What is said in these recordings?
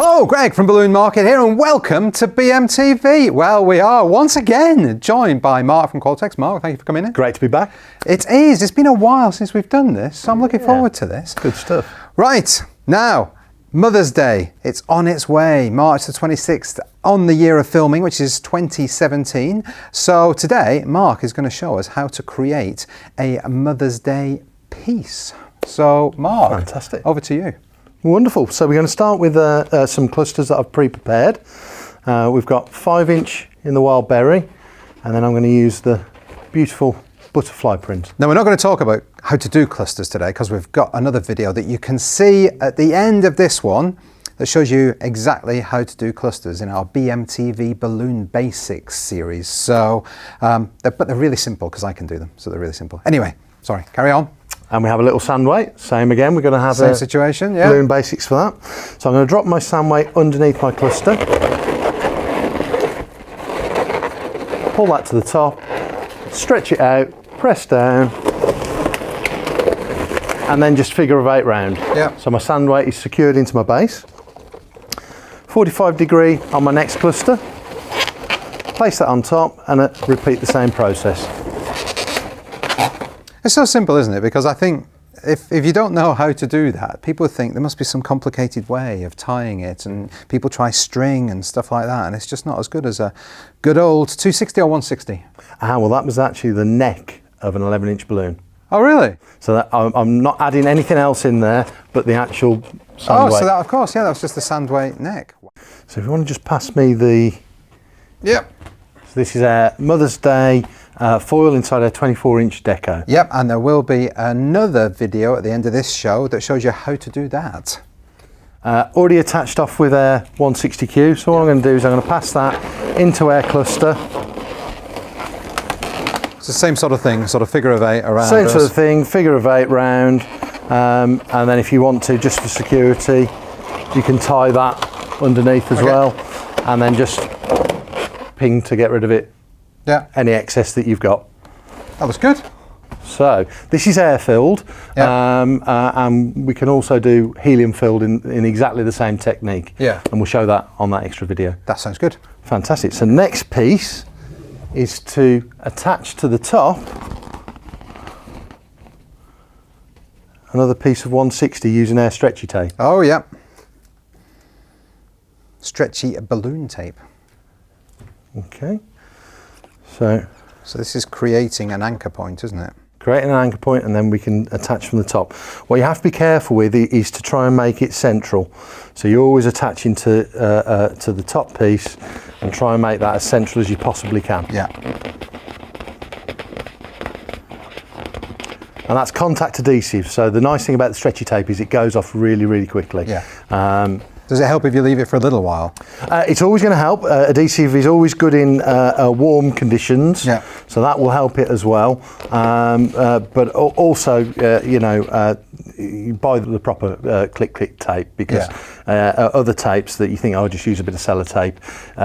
Hello, Greg from Balloon Market here, and welcome to BMTV. Well, we are once again joined by Mark from Qualatex. Mark, thank you for coming in. Great to be back. It is. It's been a while since we've done this, so I'm looking forward to this. Good stuff. Right, now, Mother's Day. It's on its way, March the 26th, on the year of filming, which is 2017. So today, Mark is going to show us how to create a Mother's Day piece. So, Mark, fantastic. Over to you. Wonderful. So we're going to start with some clusters that I've pre-prepared. We've got 5" in the wild berry, and then I'm going to use the beautiful butterfly print. Now, we're not going to talk about how to do clusters today because we've got another video that you can see at the end of this one that shows you exactly how to do clusters in our BMTV Balloon Basics series. So, but they're really simple because I can do them, so they're really simple. Anyway, sorry, carry on. And we have a little sand weight, same again, we're going to have same situation, yeah. Balloon Basics for that. So I'm going to drop my sand weight underneath my cluster, pull that to the top, stretch it out, press down, and then just figure of 8 round. Yeah. So my sand weight is secured into my base. 45° on my next cluster, place that on top and repeat the same process. It's so simple, isn't it? Because I think if you don't know how to do that, people think there must be some complicated way of tying it, and people try string and stuff like that, and it's just not as good as a good old 260 or 160. Well, that was actually the neck of an 11" balloon. Oh, really? So that, I'm not adding anything else in there but the actual sand weight. So that, of course, yeah, that was just the sand weight neck. So if you want to just pass me the... Yep. So this is a Mother's Day foil inside a 24" deco. Yep, and there will be another video at the end of this show that shows you how to do that. Already attached off with a 160Q, so what I'm going to do is I'm going to pass that into our cluster. It's the same sort of thing, sort of figure of 8 around Same us. sort of thing, figure of 8 round, and then if you want to, just for security, you can tie that underneath as well, and then just ping to get rid of it. Yeah. Any excess that you've got. That was good. So this is air filled, yeah. And we can also do helium filled in exactly the same technique. Yeah. And we'll show that on that extra video. That sounds good. Fantastic. So next piece is to attach to the top another piece of 160 using our stretchy tape. Oh yeah. Stretchy balloon tape. Okay. So this is creating an anchor point, isn't it? Creating an anchor point, and then we can attach from the top. What you have to be careful with is to try and make it central. So you're always attaching to the top piece and try and make that as central as you possibly can. Yeah. And that's contact adhesive. So the nice thing about the stretchy tape is it goes off really, really quickly. Yeah. Does it help if you leave it for a little while? It's always going to help. Adhesive is always good in warm conditions, yeah. So that will help it as well. But also, you buy the proper click tape, because other tapes that you think, oh, just use a bit of sellotape,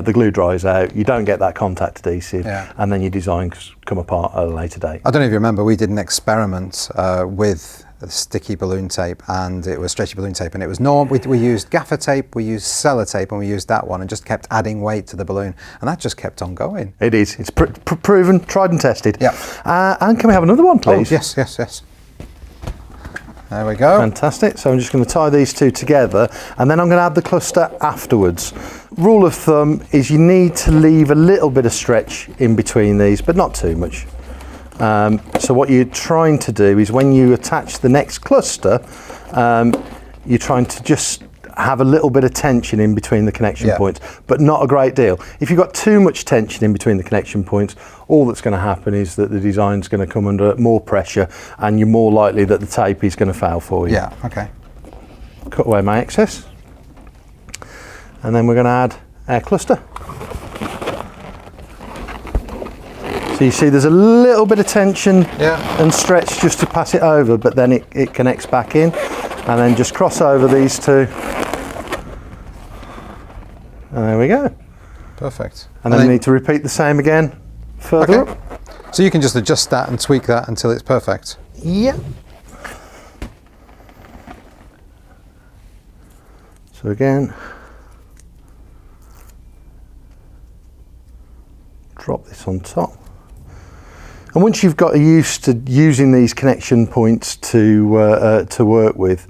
the glue dries out, you don't get that contact adhesive, and then your designs come apart at a later date. I don't know if you remember, we did an experiment with sticky balloon tape, and it was stretchy balloon tape, and it was we used gaffer tape, we used sellotape, and we used that one, and just kept adding weight to the balloon, and that just kept on going. It is. It's proven, tried and tested. Yeah. And can we have another one, please? Oh, yes. There we go. Fantastic. So I'm just going to tie these two together, and then I'm going to add the cluster afterwards. Rule of thumb is you need to leave a little bit of stretch in between these, but not too much. So what you're trying to do is, when you attach the next cluster, you're trying to just have a little bit of tension in between the connection points, but not a great deal. If you've got too much tension in between the connection points, all that's going to happen is that the design's going to come under more pressure, and you're more likely that the tape is going to fail for you. Yeah, okay. Cut away my excess, and then we're going to add our cluster. So you see there's a little bit of tension and stretch just to pass it over, but then it connects back in, and then just cross over these two. And there we go. Perfect. And then you need to repeat the same again further up. So you can just adjust that and tweak that until it's perfect? Yeah. So again, drop this on top. And once you've got used to using these connection points to work with,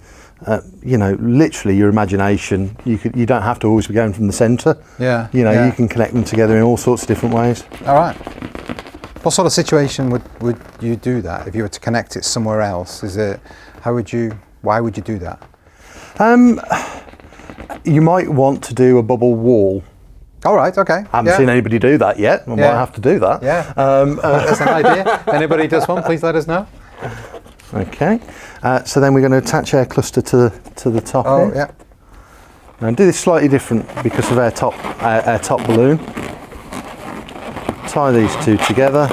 you know, literally your imagination, you don't have to always be going from the centre. Yeah. You know, yeah. you can connect them together in all sorts of different ways. All right. What sort of situation would you do that if you were to connect it somewhere else? Why would you do that? You might want to do a bubble wall. All right, okay. I haven't seen anybody do that yet. I might have to do that. Yeah. That's an idea. Anybody does one, please let us know. Okay. So then we're going to attach our cluster to the top Oh, here. yeah. Now do this slightly different because of our top balloon. Tie these two together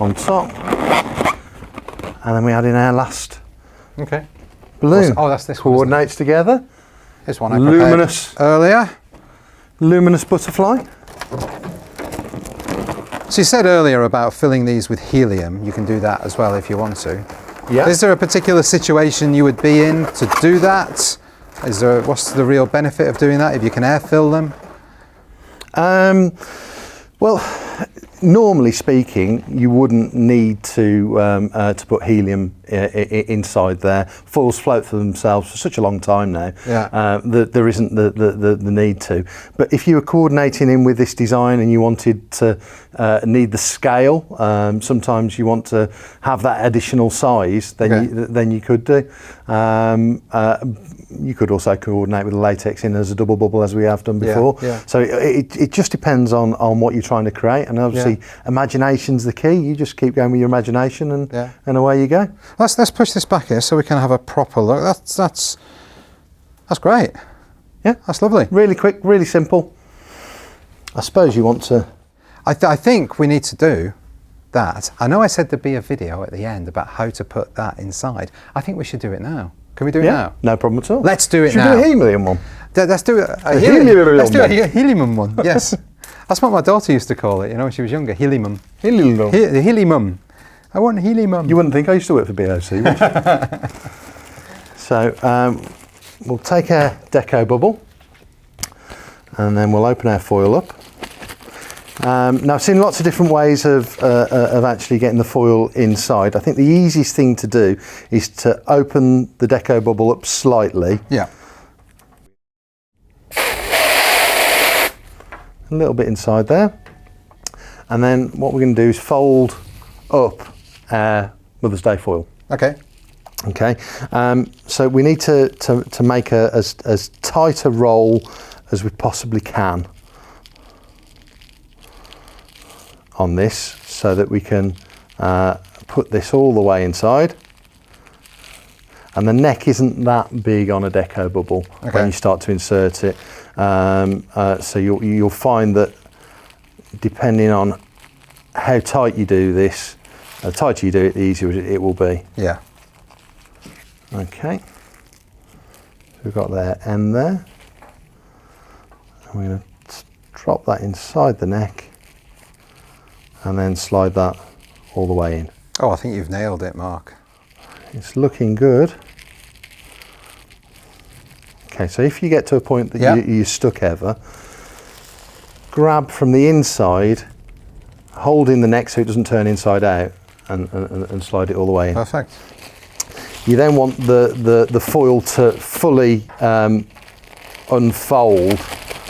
on top, and then we add in our last balloon. Oh, that's this one. Coordinates together. This one I prepared earlier. Luminous butterfly. So you said earlier about filling these with helium. You can do that as well if you want to. Yeah. Is there a particular situation you would be in to do that? What's the real benefit of doing that if you can air fill them? Well, normally speaking, you wouldn't need to put helium inside there. Foils float for themselves for such a long time now that there isn't the need to. But if you were coordinating in with this design and you wanted to need the scale, sometimes you want to have that additional size, then you could do. You could also coordinate with the latex in as a double bubble, as we have done before. Yeah. So it just depends on what you're trying to create, and obviously imagination's the key. You just keep going with your imagination, and away you go. Let's push this back here so we can have a proper look. That's great. Yeah, that's lovely. Really quick, really simple. I suppose you want to. I think we need to do that. I know I said there'd be a video at the end about how to put that inside. I think we should do it now. Can we do it now? No problem at all. Let's do it now. now. Should we do a helium one? Let's do a helium one. Yes. That's what my daughter used to call it, you know, when she was younger. Helium. Helium. The helium. I want helium. You wouldn't think I used to work for BOC, would you? So we'll take our deco bubble and then we'll open our foil up. Now I've seen lots of different ways of actually getting the foil inside. I think the easiest thing to do is to open the deco bubble up slightly. Yeah. A little bit inside there. And then what we're going to do is fold up our Mother's Day foil. Okay. Okay. So we need to make as tight a roll as we possibly can on this, so that we can put this all the way inside. And the neck isn't that big on a deco bubble when you start to insert it. So you'll find that depending on how tight you do this, the tighter you do it, the easier it will be. Yeah. Okay. So we've got their end there. And we're going to drop that inside the neck and then slide that all the way in. Oh, I think you've nailed it, Mark. It's looking good. Okay, so if you get to a point that you're stuck ever, grab from the inside, hold in the neck so it doesn't turn inside out, and slide it all the way in. Perfect. You then want the foil to fully unfold,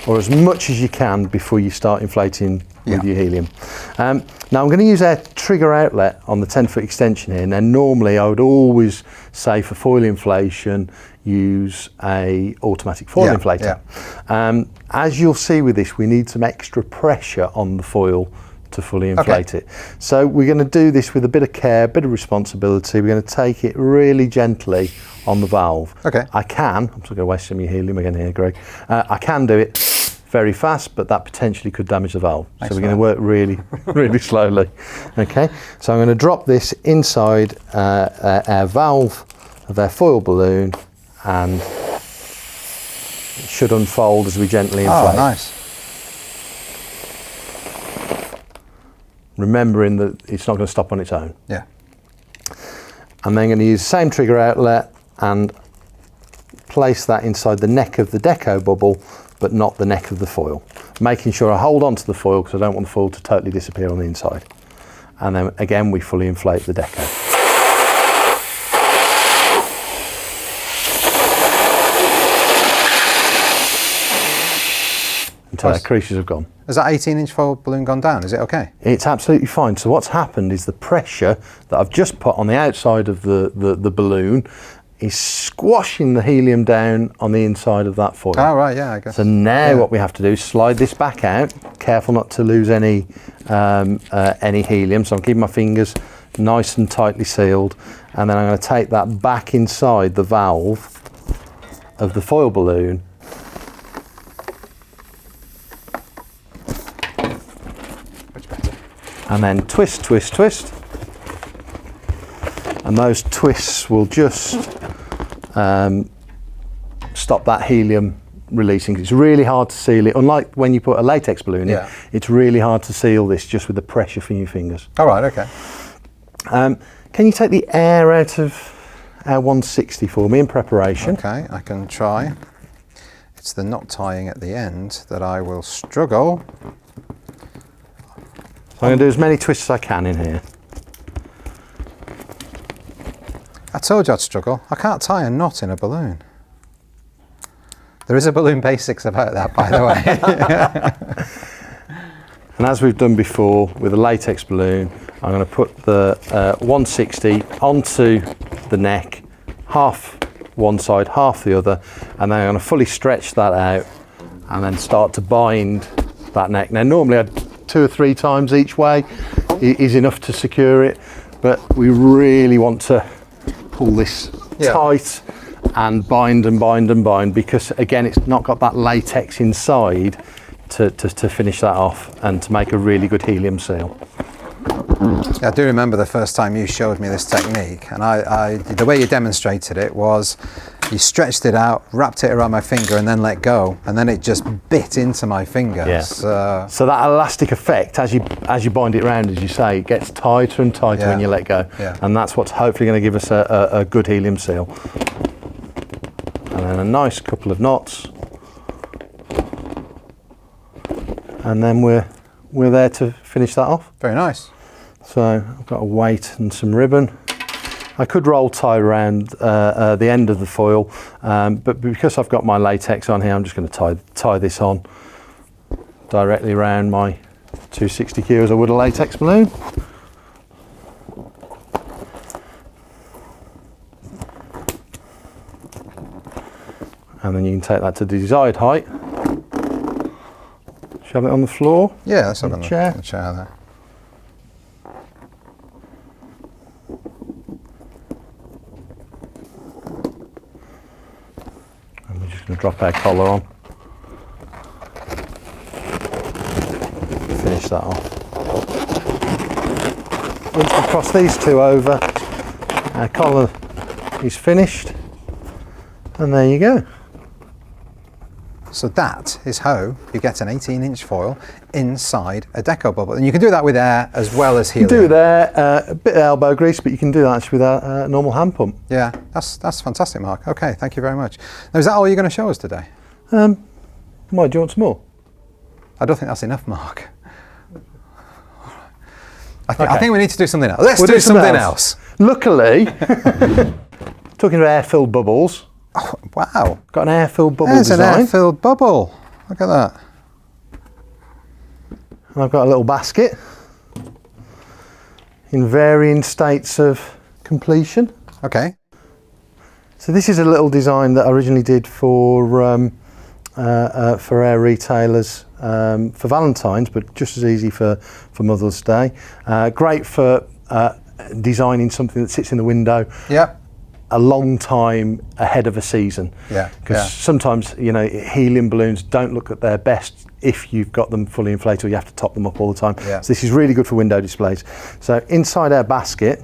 or as much as you can before you start inflating with your helium. Now I'm going to use our trigger outlet on the 10-foot extension here. Now normally I would always say for foil inflation use a automatic foil inflator. As you'll see with this, we need some extra pressure on the foil to fully inflate it. So we're going to do this with a bit of care, a bit of responsibility. We're going to take it really gently on the valve. Okay. I'm just going to waste some of your helium again here, Greg. I can do it very fast, but that potentially could damage the valve. So we're going to work really, really slowly. Okay, so I'm going to drop this inside our valve of our foil balloon, and it should unfold as we gently inflate. Oh, nice. Remembering that it's not going to stop on its own. Yeah. I'm then going to use the same trigger outlet and place that inside the neck of the deco bubble, but not the neck of the foil. making sure I hold on to the foil because I don't want the foil to totally disappear on the inside. And then again, we fully inflate the deco. Until our creases have gone. Has that 18-inch foil balloon gone down? Is it okay? It's absolutely fine. So what's happened is the pressure that I've just put on the outside of the balloon is squashing the helium down on the inside of that foil. Oh, right, yeah, I guess. So now what we have to do is slide this back out, careful not to lose any helium. So I'm keeping my fingers nice and tightly sealed, and then I'm going to take that back inside the valve of the foil balloon. Much better. And then twist, twist, twist. And those twists will just stop that helium releasing. It's really hard to seal it. Unlike when you put a latex balloon in, it's really hard to seal this just with the pressure from your fingers. All right, okay. Can you take the air out of our 160 for me in preparation? Okay, I can try. It's the knot tying at the end that I will struggle. So I'm going to do as many twists as I can in here. I told you I'd struggle. I can't tie a knot in a balloon. There is a Balloon Basics about that, by the way. And as we've done before with a latex balloon, I'm going to put the 160 onto the neck, half one side, half the other, and then I'm going to fully stretch that out and then start to bind that neck. Now normally 2 or 3 times each way is enough to secure it, but we really want to pull this tight and bind and bind and bind, because again it's not got that latex inside to finish that off and to make a really good helium seal. Yeah, I do remember the first time you showed me this technique, and the way you demonstrated it was you stretched it out, wrapped it around my finger and then let go, and then it just bit into my finger. Yeah. So that elastic effect, as you bind it around, as you say, it gets tighter and tighter when you let go. Yeah. And that's what's hopefully going to give us a good helium seal. And then a nice couple of knots. And then we're there to finish that off. Very nice. So I've got a weight and some ribbon. I could roll tie around the end of the foil, but because I've got my latex on here, I'm just going to tie this on directly around my 260 kg as I would a latex balloon. And then you can take that to the desired height. Shove it on the floor. Yeah, that's on the the chair there. And we're just going to drop our collar on. Finish that off. Once we cross these two over, our collar is finished. And there you go. So that is how you get an 18-inch foil inside a deco bubble. And you can do that with air as well as helium. You can do there, a bit of elbow grease, but you can do that actually with a normal hand pump. Yeah, that's fantastic, Mark. Okay, thank you very much. Now, is that all you're going to show us today? Why, do you want some more? I don't think that's enough, Mark. I think we need to do something else. Let's do something else. Luckily, talking about air-filled bubbles. Oh, wow. Got an air-filled bubble There's design. an air-filled bubble. Look at that. And I've got a little basket in varying states of completion. Okay. So this is a little design that I originally did for our retailers for Valentine's, but just as easy for Mother's Day. Great for designing something that sits in the window. Yep. A long time ahead of a season. Yeah. Because sometimes, you know, helium balloons don't look at their best if you've got them fully inflated or you have to top them up all the time. Yeah. So this is really good for window displays. So inside our basket,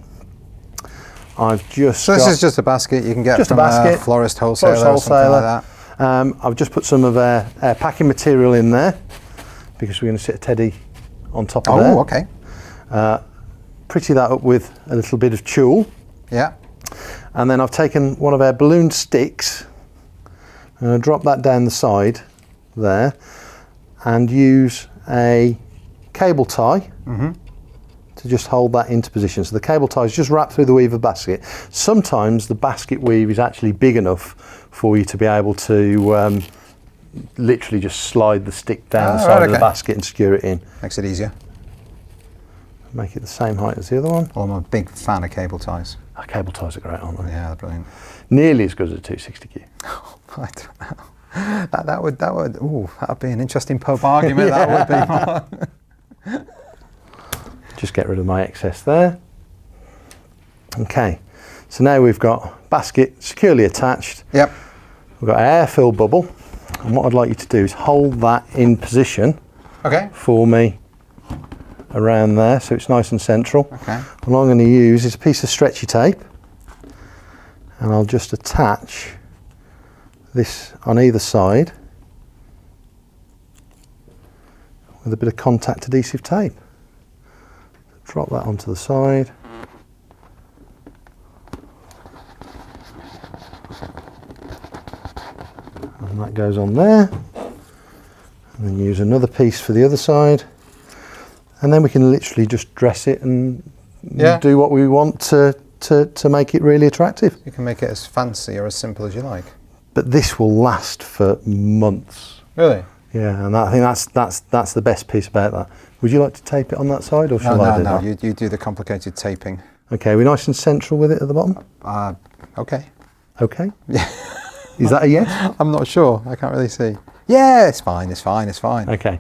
I've just So this is just a basket you can get just from a basket, a florist wholesaler or something like that. I've just put some of our packing material in there because we're going to sit a teddy on top of there. Oh, okay. Pretty that up with a little bit of tulle. Yeah. And then I've taken one of our balloon sticks and I drop that down the side there. and use a cable tie to just hold that into position. So the cable tie is just wrapped through the weaver basket. Sometimes the basket weave is actually big enough for you to be able to literally just slide the stick down the side of the basket and secure it in. Makes it easier. Make it the same height as the other one. Well, I'm a big fan of cable ties. Oh, cable ties are great, aren't they? Yeah, they're brilliant. Nearly as good as a 260Q. I don't know. That would be an interesting pub argument. That would be more. Just get rid of my excess there. Okay, so now we've got basket securely attached. Yep. We've got an air-fill bubble, and what I'd like you to do is hold that in position for me around there, so it's nice and central. Okay. And what I'm going to use is a piece of stretchy tape, and I'll just attach this on either side with a bit of contact adhesive tape. Drop that onto the side. And that goes on there. And then use another piece for the other side. And then we can literally just dress it and do what we want to make it really attractive. You can make it as fancy or as simple as you like. But this will last for months. Really? Yeah, and I think that's the best piece about that. Would you like to tape it on that side, or shall I do that? No, you do the complicated taping. Okay, we're nice and central with it at the bottom? Okay. Okay. Yeah. Is that a yes? I'm not sure. I can't really see. Yeah, it's fine. It's fine. It's fine. Okay.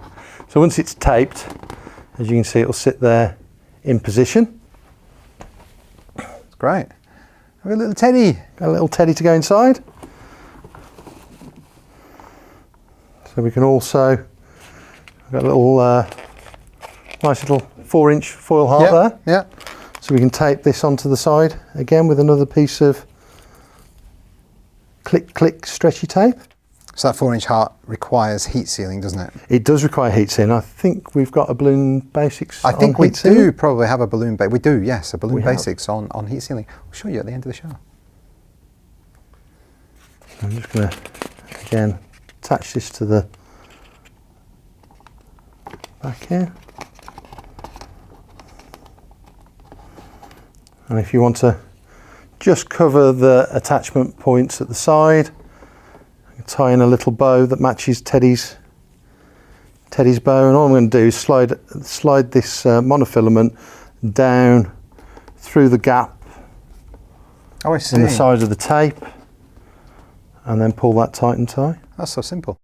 So once it's taped, as you can see, it'll sit there in position. It's great. Have a little teddy. Got a little teddy to go inside. So we can also, got a little nice little 4-inch foil heart there. Yeah. So we can tape this onto the side again with another piece of click stretchy tape. So that 4-inch heart requires heat sealing, doesn't it? It does require heat sealing. I think we've got a Balloon Basics I think we heat sealing. do probably have a balloon. We do, yes, a Balloon Basics on heat sealing. I'll show you at the end of the show. I'm just going to again attach this to the back here. And if you want to just cover the attachment points at the side, tie in a little bow that matches Teddy's bow, and all I'm going to do is slide this monofilament down through the gap in the side of the tape, and then pull that tight and tie. That's so simple.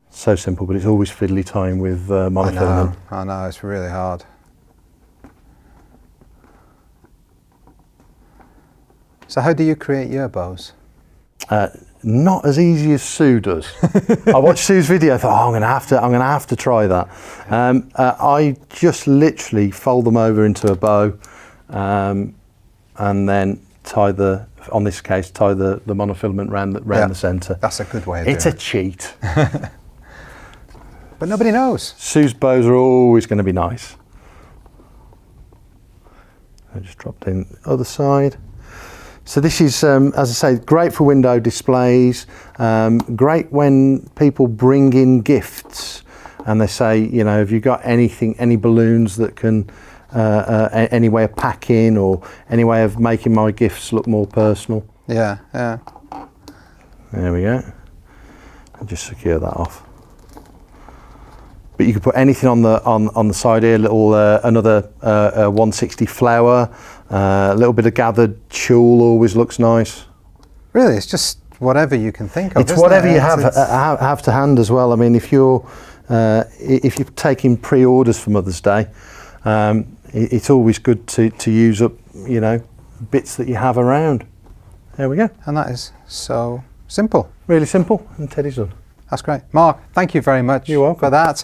So simple, but it's always fiddly tying with monofilament. I know, it's really hard. So how do you create your bows? Not as easy as Sue does. I watched Sue's video. I thought, I'm going to have to try that. I just literally fold them over into a bow, and then tie the monofilament round the centre. That's a good way of doing it. It's a cheat. But nobody knows. Sue's bows are always going to be nice. I just dropped in the other side. So this is, as I say, great for window displays, great when people bring in gifts and they say, you know, have you got any balloons that can, any way of packing or any way of making my gifts look more personal? Yeah. There we go. And just secure that off. But you can put anything on the side here, another 160 flower, a little bit of gathered tulle always looks nice. Really, it's just whatever you can think of. It's whatever you have to hand as well. I mean, if you're taking pre-orders for Mother's Day, it's always good to use up, you know, bits that you have around. There we go. And that is so simple. Really simple, and Teddy's done. That's great. Mark, thank you very much for that.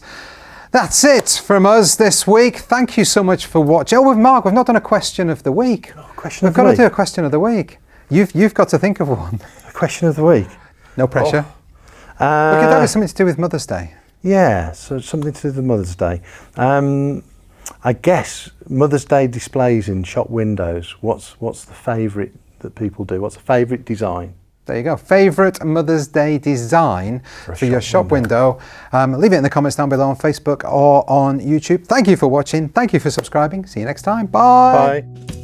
That's it from us this week. Thank you so much for watching. Oh, with Mark, we've not done a question of the week. We've got to do a question of the week. You've got to think of one. A question of the week? No pressure. Look, that was something to do with Mother's Day. Yeah, so something to do with Mother's Day. I guess Mother's Day displays in shop windows. What's the favourite that people do? What's the favourite design? There you go. Favourite Mother's Day design for your shop window. Leave it in the comments down below on Facebook or on YouTube. Thank you for watching. Thank you for subscribing. See you next time. Bye. Bye.